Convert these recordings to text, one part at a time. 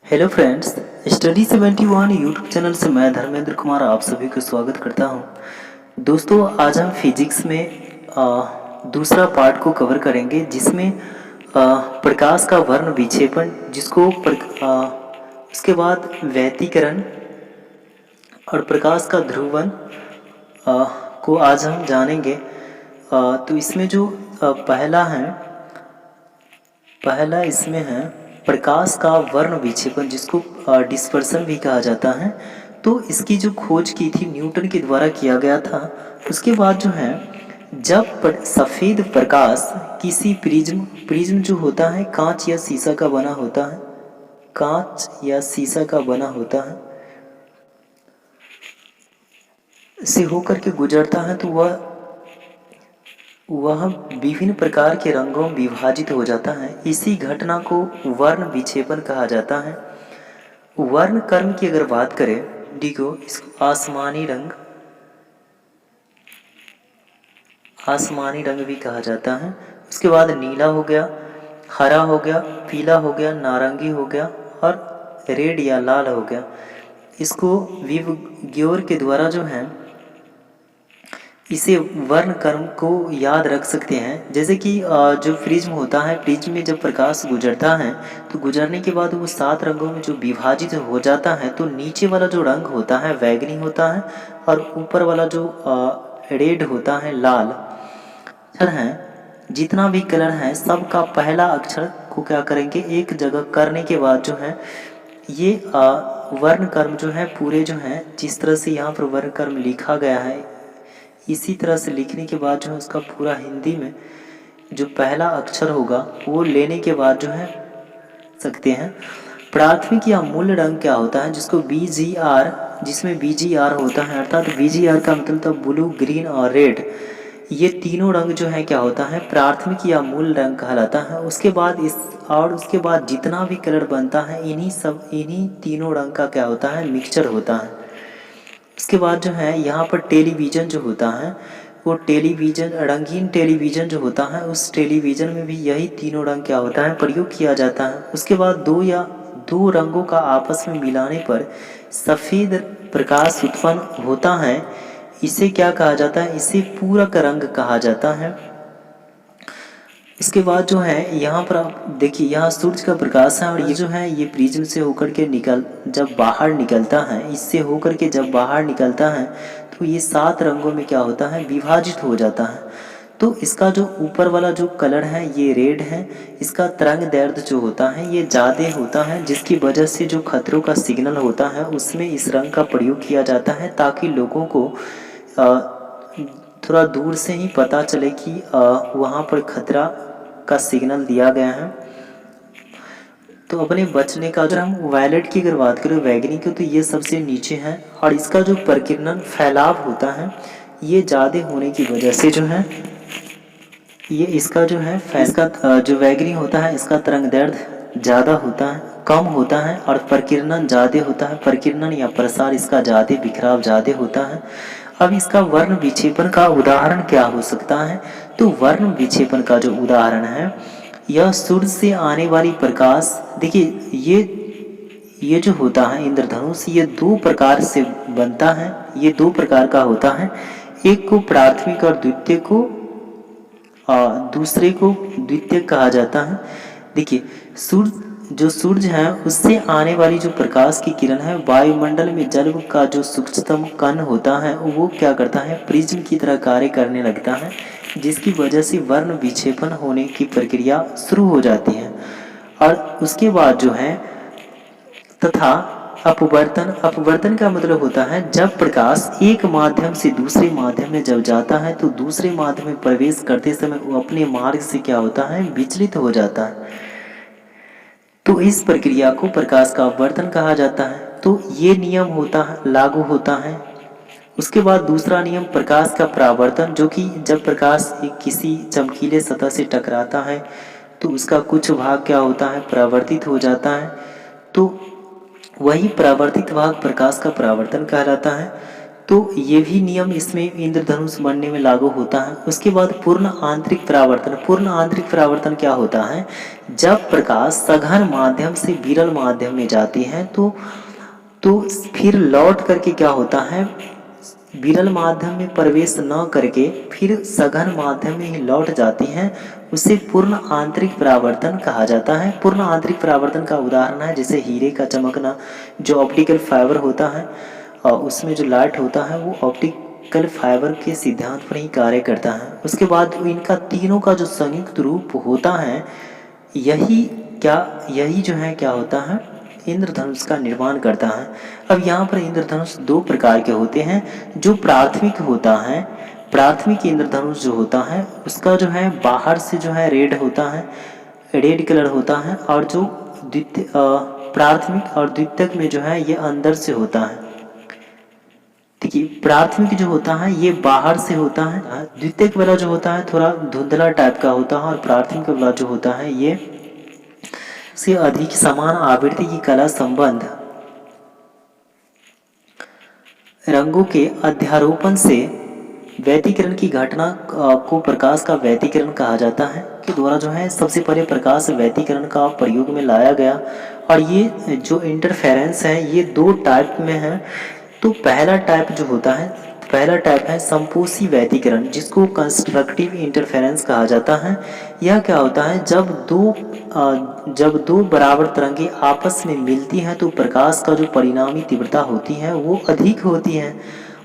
Hello friends, study 71 YouTube channel से मैं धर्मेंद्र कुमार आप सभी को स्वागत करता हूं। दोस्तों, आज हम फिजिक्स में दूसरा पार्ट को कवर करेंगे जिसमें प्रकाश का वर्ण विक्षेपण उसके बाद व्यतिकरण और प्रकाश का ध्रुवण को आज हम जानेंगे। तो इसमें जो पहला इसमें है प्रकाश का वर्ण विक्षेपण, जिसको डिस्पर्सन भी कहा जाता है। तो इसकी जो खोज की थी न्यूटन के द्वारा किया गया था। उसके बाद जो है जब सफ़ेद प्रकाश किसी प्रिज्म जो होता है कांच या शीशा का बना होता है, कांच या शीशा का बना होता है से होकर के गुजरता है, तो वह विभिन्न प्रकार के रंगों में विभाजित हो जाता है। इसी घटना को वर्ण विक्षेपण कहा जाता है। वर्ण कर्म की अगर बात करें, देखो इसको आसमानी रंग भी कहा जाता है। उसके बाद नीला हो गया, हरा हो गया, पीला हो गया, नारंगी हो गया और रेड या लाल हो गया। इसको विवग्योर के द्वारा जो है इसे वर्ण कर्म को याद रख सकते हैं। जैसे कि जो प्रिज्म होता है, प्रिज्म में जब प्रकाश गुजरता है तो गुजरने के बाद वो 7 रंगों में जो विभाजित हो जाता है, तो नीचे वाला जो रंग होता है बैगनी होता है और ऊपर वाला जो रेड होता है लाल। अक्षर हैं, जितना भी कलर है सबका पहला अक्षर को क्या करेंगे एक जगह करने के बाद जो है ये वर्ण कर्म जो है पूरे जो है जिस तरह से यहाँ पर वर्ण कर्म लिखा गया है, इसी तरह से लिखने के बाद जो है उसका पूरा हिंदी में जो पहला अक्षर होगा वो लेने के बाद जो है सकते हैं। प्राथमिक या मूल रंग क्या होता है, जिसको BGR, जिसमें BGR होता है, अर्थात BGR का मतलब ब्लू, ग्रीन और रेड। ये तीनों रंग जो है क्या होता है प्राथमिक या मूल रंग कहलाता है। उसके बाद जितना भी कलर बनता है इन्हीं तीनों रंग का क्या होता है मिक्सचर होता है। उसके बाद जो है यहाँ पर टेलीविज़न जो होता है वो रंगीन टेलीविज़न जो होता है उस टेलीविज़न में भी यही तीनों रंग क्या होता है प्रयोग किया जाता है। उसके बाद दो रंगों का आपस में मिलाने पर सफ़ेद प्रकाश उत्पन्न होता है। इसे क्या कहा जाता है, इसे पूरक रंग कहा जाता है। इसके बाद जो है यहाँ पर आप देखिए, यहाँ सूरज का प्रकाश है और ये जो है ये प्रिज्म से होकर के जब बाहर निकलता है, इससे होकर के जब बाहर निकलता है तो ये 7 रंगों में क्या होता है विभाजित हो जाता है। तो इसका जो ऊपर वाला जो कलर है ये रेड है। इसका तरंग दैर्ध्य जो होता है ये ज़्यादा होता है, जिसकी वजह से जो खतरों का सिग्नल होता है उसमें इस रंग का प्रयोग किया जाता है, ताकि लोगों को थोड़ा दूर से ही पता चले कि वहाँ पर खतरा का सिग्नल दिया गया है। तो अपने बचने का, अगर हम वायलेट की अगर बात करें बैगनी की, तो ये सबसे नीचे है और इसका जो प्रकीर्णन फैलाव होता है ये ज़्यादा होने की वजह से जो है ये इसका जो है जो बैगनी होता है इसका तरंग दैर्ध्य ज़्यादा होता है, कम होता है और प्रकीर्णन ज़्यादा होता है। प्रकीर्णन या प्रसार इसका ज़्यादा बिखराव ज़्यादा होता है। अब इसका वर्ण विक्षेपण का उदाहरण क्या हो सकता है, तो वर्ण विक्षेपण का जो उदाहरण है यह सूर्य से आने वाली प्रकाश, देखिए ये जो होता है इंद्रधनुष ये 2 प्रकार से बनता है, ये 2 प्रकार का होता है। एक को प्राथमिक और दूसरे को द्वितीयक कहा जाता है। देखिए सूरज है उससे आने वाली जो प्रकाश की किरण है, वायुमंडल में जल का जो सूक्ष्मतम कण होता है वो क्या करता है प्रिज्म की तरह कार्य करने लगता है, जिसकी वजह से वर्ण विक्षेपण होने की प्रक्रिया शुरू हो जाती है। और उसके बाद जो है तथा अपवर्तन का मतलब होता है जब प्रकाश एक माध्यम से दूसरे माध्यम में जब जाता है तो दूसरे माध्यम में प्रवेश करते समय वो अपने मार्ग से क्या होता है विचलित हो जाता है। तो इस प्रक्रिया को प्रकाश का अपवर्तन कहा जाता है। तो ये नियम लागू होता है। उसके बाद दूसरा नियम प्रकाश का परावर्तन, जो कि जब प्रकाश किसी चमकीले सतह से टकराता है तो उसका कुछ भाग क्या होता है परावर्तित हो जाता है। तो वही परावर्तित भाग प्रकाश का परावर्तन कहलाता है। तो ये भी नियम इसमें इंद्रधनुष बनने में लागू होता है। उसके बाद पूर्ण आंतरिक परावर्तन। पूर्ण आंतरिक परावर्तन क्या होता है? जब प्रकाश सघन माध्यम से विरल माध्यम में जाती है तो फिर लौट करके क्या होता है, विरल माध्यम में प्रवेश न करके फिर सघन माध्यम में ही लौट जाती हैं, उसे पूर्ण आंतरिक परावर्तन कहा जाता है। पूर्ण आंतरिक परावर्तन का उदाहरण है जैसे हीरे का चमकना, जो ऑप्टिकल फाइबर होता है और उसमें जो लाइट होता है वो ऑप्टिकल फाइबर के सिद्धांत पर ही कार्य करता है। उसके बाद इनका तीनों का जो संयुक्त रूप होता है, यही जो है क्या होता है, इंद्रधनुष का निर्माण करता है। अब यहाँ पर इंद्रधनुष दो प्रकार के होते हैं। जो प्राथमिक होता है, प्राथमिक इंद्रधनुष जो होता है उसका जो है बाहर से जो है रेड होता है, रेड कलर होता है, और जो द्वितीय प्राथमिक और द्वितीयक में जो है ये अंदर से होता है। देखिए प्राथमिक जो होता है ये बाहर से होता है, द्वितीयक वाला जो होता है थोड़ा धुंधला टाइप का होता है, और प्राथमिक वाला जो होता है ये से अधिक समान आवृत्ति की कला संबंध रंगों के अध्यारोपण से व्यतिकरण की घटना को प्रकाश का व्यतिकरण कहा जाता है। के द्वारा जो है सबसे पहले प्रकाश व्यतिकरण का प्रयोग में लाया गया। और ये जो इंटरफेरेंस है ये दो टाइप में है। तो पहला टाइप जो होता है, पहला टाइप है संपोषी व्यतिकरण, जिसको कंस्ट्रक्टिव इंटरफेरेंस कहा जाता है। यह क्या होता है, जब दो बराबर तरंगें आपस में मिलती हैं तो प्रकाश का जो परिणामी तीव्रता होती है वो अधिक होती है।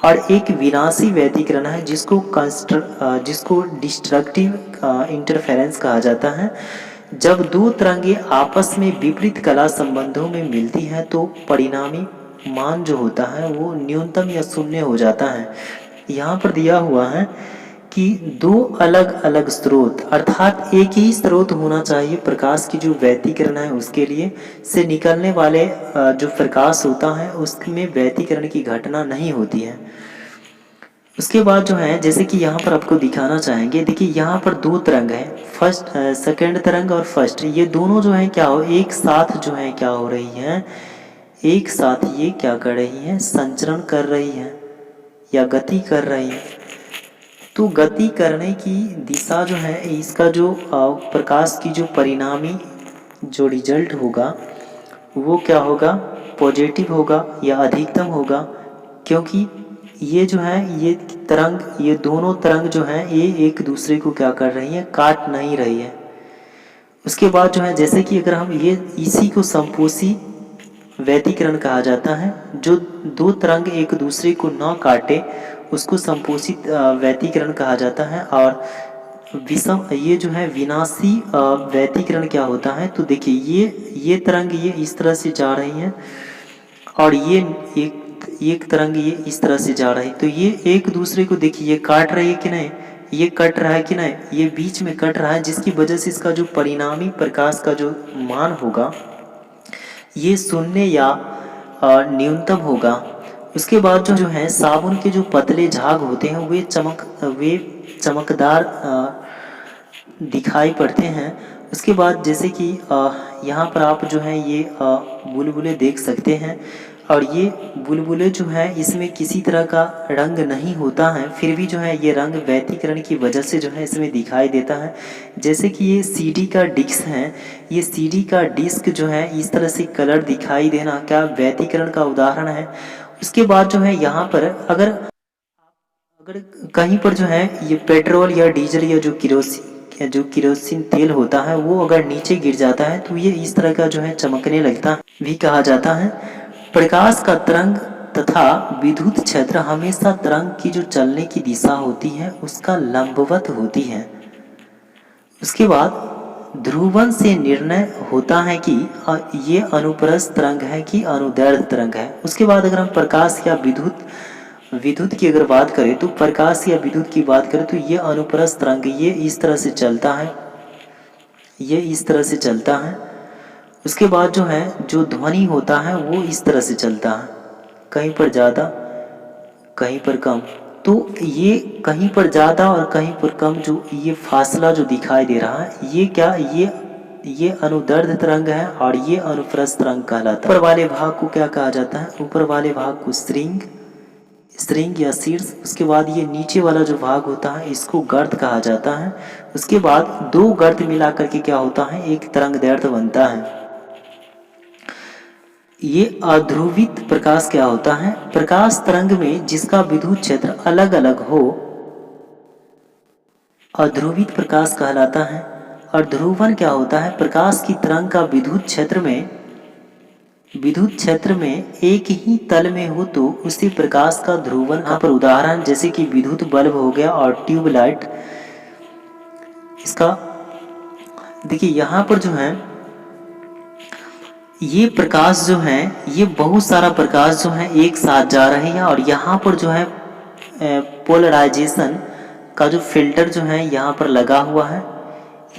और एक विनाशी व्यतिकरण है जिसको डिस्ट्रक्टिव इंटरफेरेंस कहा जाता है। जब दो तरंगें आपस में विपरीत कला संबंधों में मिलती हैं तो परिणामी मान जो होता है वो न्यूनतम या शून्य हो जाता है। यहाँ पर दिया हुआ है कि दो अलग अलग स्रोत, अर्थात एक ही स्रोत होना चाहिए प्रकाश की जो व्यतिकरण है उसके लिए, से निकलने वाले जो प्रकाश होता है उसमें व्यतिकरण की घटना नहीं होती है। उसके बाद जो है जैसे कि यहाँ पर आपको दिखाना चाहेंगे, देखिए यहाँ पर दो तरंग है, फर्स्ट सेकेंड तरंग और फर्स्ट, ये दोनों जो है क्या हो एक साथ जो है क्या हो रही हैं, एक साथ ये क्या कर रही हैं, संचरण कर रही हैं या गति कर रही हैं। तो गति करने की दिशा जो है इसका जो प्रकाश की जो परिणामी जो रिजल्ट होगा वो क्या होगा, पॉजिटिव होगा या अधिकतम होगा, क्योंकि ये जो है ये तरंग, ये दोनों तरंग जो है ये एक दूसरे को क्या कर रही है, काट नहीं रही है। उसके बाद जो है जैसे कि अगर हम ये इसी को संपोषी व्यतिकरण कहा जाता है, जो दो तरंग एक दूसरे को न काटे उसको संपोषित व्यतिकरण कहा जाता है। और विषम ये जो है विनाशी व्यतिकरण क्या होता है, तो देखिए ये तरंग ये इस तरह से जा रही हैं और ये एक तरंग ये इस तरह से जा रही है, तो ये एक दूसरे को देखिए ये काट रही है कि नहीं, ये कट रहा है कि नहीं, ये बीच में कट रहा है, जिसकी वजह से इसका जो परिणामी प्रकाश का जो मान होगा ये शून्य या न्यूनतम होगा। उसके बाद जो है साबुन के जो पतले झाग होते हैं वे चमकदार दिखाई पड़ते हैं। उसके बाद जैसे कि यहाँ पर आप जो है ये बुलबुले देख सकते हैं, और ये बुलबुले जो है इसमें किसी तरह का रंग नहीं होता है, फिर भी जो है ये रंग व्यतिकरण की वजह से जो है इसमें दिखाई देता है। जैसे कि ये सीडी का डिस्क है, ये सीडी का डिस्क जो है इस तरह से कलर दिखाई देना क्या व्यतिकरण का उदाहरण है। उसके बाद जो है यहाँ पर अगर कहीं पर जो है ये पेट्रोल या डीजल या जो किरोसिन तेल होता है वो अगर नीचे गिर जाता है तो ये इस तरह का जो है चमकने लगता भी कहा जाता है। प्रकाश का तरंग तथा विद्युत क्षेत्र हमेशा तरंग की जो चलने की दिशा होती है उसका लंबवत होती है। उसके बाद ध्रुवन से निर्णय होता है कि ये अनुप्रस्थ तरंग है कि अनुदैर्ध्य तरंग है। उसके बाद अगर हम प्रकाश या विद्युत की अगर बात करें तो प्रकाश या विद्युत की बात करें तो ये अनुप्रस्थ तरंग ये इस तरह से चलता है, ये इस तरह से चलता है। उसके बाद जो है जो ध्वनि होता है वो इस तरह से चलता है, कहीं पर ज़्यादा कहीं पर कम। तो ये कहीं पर ज़्यादा और कहीं पर कम जो ये फासला जो दिखाई दे रहा है ये क्या, ये अनुदैर्ध्य तरंग है और ये अनुप्रस्थ तरंग कहलाता है। ऊपर वाले भाग को क्या कहा जाता है, ऊपर वाले भाग को श्रृंग श्रृंग या शीर्ष। उसके बाद ये नीचे वाला जो भाग होता है इसको गर्त कहा जाता है। उसके बाद दो गर्त मिला करके क्या होता है, एक तरंगदैर्ध्य बनता है। ये अध्रुवित प्रकाश क्या होता है, प्रकाश तरंग में जिसका विद्युत क्षेत्र अलग अलग हो अध्रुवित प्रकाश कहलाता है। और ध्रुवन क्या होता है, प्रकाश की तरंग का विद्युत क्षेत्र में एक ही तल में हो तो उसी प्रकाश का ध्रुवन। यहाँ पर उदाहरण जैसे कि विद्युत बल्ब हो गया और ट्यूबलाइट। इसका देखिए यहाँ पर जो है ये प्रकाश जो है, ये बहुत सारा प्रकाश जो है एक साथ जा रहे हैं और यहाँ पर जो है पोलराइजेशन का जो फिल्टर जो है यहाँ पर लगा हुआ है,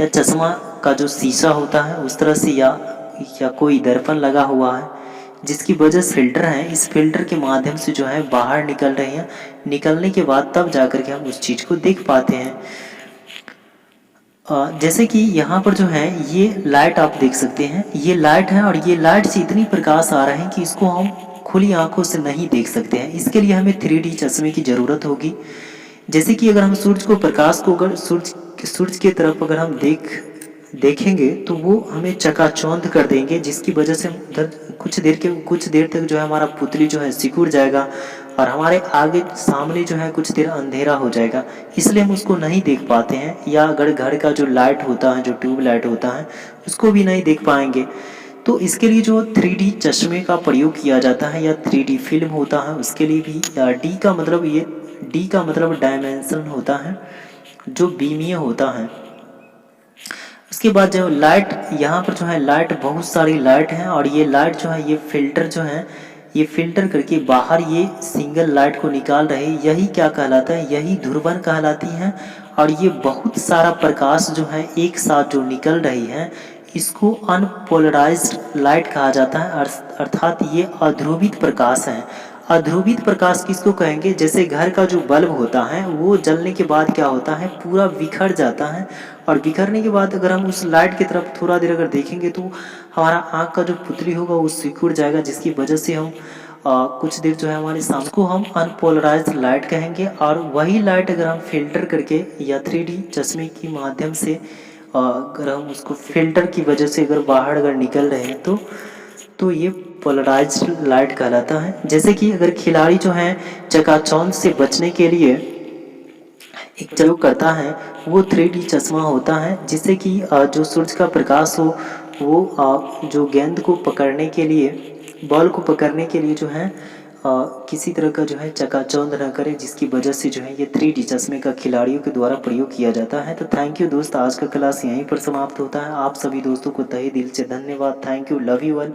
या चश्मा का जो शीशा होता है उस तरह से, या कोई दर्पण लगा हुआ है जिसकी वजह से फिल्टर है, इस फिल्टर के माध्यम से जो है बाहर निकल रहे हैं। निकलने के बाद तब जाकर के हम उस चीज़ को देख पाते हैं। जैसे कि यहाँ पर जो है ये लाइट आप देख सकते हैं, ये लाइट है और ये लाइट से इतनी प्रकाश आ रहे हैं कि इसको हम खुली आंखों से नहीं देख सकते हैं। इसके लिए हमें 3D चश्मे की ज़रूरत होगी। जैसे कि अगर हम सूरज को प्रकाश को अगर सूरज की तरफ अगर हम देखेंगे तो वो हमें चकाचौंध कर देंगे, जिसकी वजह से उधर कुछ देर तक जो है हमारा पुतली जो है सिकुड़ जाएगा और हमारे आगे सामने जो है कुछ देर अंधेरा हो जाएगा, इसलिए हम उसको नहीं देख पाते हैं। या अगर घर का जो लाइट होता है, जो ट्यूब लाइट होता है, उसको भी नहीं देख पाएंगे। तो इसके लिए जो 3D चश्मे का प्रयोग किया जाता है या 3D फिल्म होता है, उसके लिए भी डी का मतलब डायमेंशन होता है, जो बीमीय होता है। उसके बाद जो लाइट, यहाँ पर जो है लाइट, बहुत सारी लाइट है और ये लाइट जो है ये फिल्टर जो है ये फिल्टर करके बाहर ये सिंगल लाइट को निकाल रहे, यही क्या कहलाता है, यही ध्रुवन कहलाती है। और ये बहुत सारा प्रकाश जो है एक साथ जो निकल रही है इसको अनपोलराइज्ड लाइट कहा जाता है, अर्थात ये अध्रुवित प्रकाश है। अध्रुवित प्रकाश किसको कहेंगे, जैसे घर का जो बल्ब होता है वो जलने के बाद क्या होता है, पूरा बिखर जाता है और बिखरने के बाद अगर हम उस लाइट की तरफ थोड़ा देर अगर देखेंगे तो हमारा आँख का जो पुतली होगा वो सिकुड़ जाएगा, जिसकी वजह से हम कुछ देर जो है हमारे सामने को हम अनपोलराइज्ड लाइट कहेंगे। और वही लाइट अगर हम फिल्टर करके या 3D चश्मे के माध्यम से अगर हम उसको फिल्टर की वजह से अगर बाहर अगर निकल रहे हैं तो ये पोलराइज्ड लाइट कहलाता है। जैसे कि अगर खिलाड़ी जो है चकाचौंध से बचने के लिए एक प्रयोग करता है वो 3D चश्मा होता है, जिससे कि जो सूरज का प्रकाश हो वो जो गेंद को पकड़ने के लिए, बॉल को पकड़ने के लिए जो है किसी तरह का जो है चकाचौंध न करे, जिसकी वजह से जो है ये 3D चश्मे का खिलाड़ियों के द्वारा प्रयोग किया जाता है। तो थैंक यू दोस्त, आज का क्लास यहीं पर समाप्त होता है। आप सभी दोस्तों को तहे दिल से धन्यवाद। Thank you, love you all.